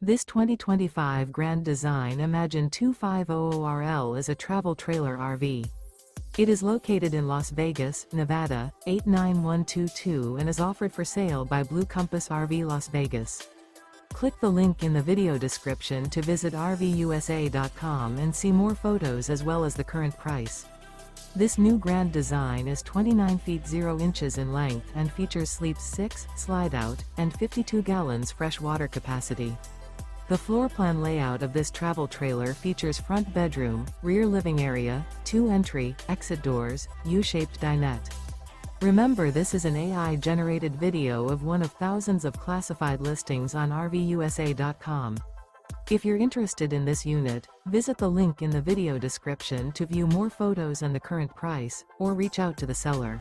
This 2025 Grand Design Imagine 2500RL is a travel trailer RV. It is located in Las Vegas, Nevada, 89122 and is offered for sale by Blue Compass RV Las Vegas. Click the link in the video description to visit RVUSA.com and see more photos as well as the current price. This new Grand Design is 29 feet 0 inches in length and features sleeps 6, slide-out, and 52 gallons fresh water capacity. The floor plan layout of this travel trailer features front bedroom, rear living area, 2 entry, exit doors, U-shaped dinette. Remember, this is an AI-generated video of one of thousands of classified listings on RVUSA.com. If you're interested in this unit, visit the link in the video description to view more photos and the current price, or reach out to the seller.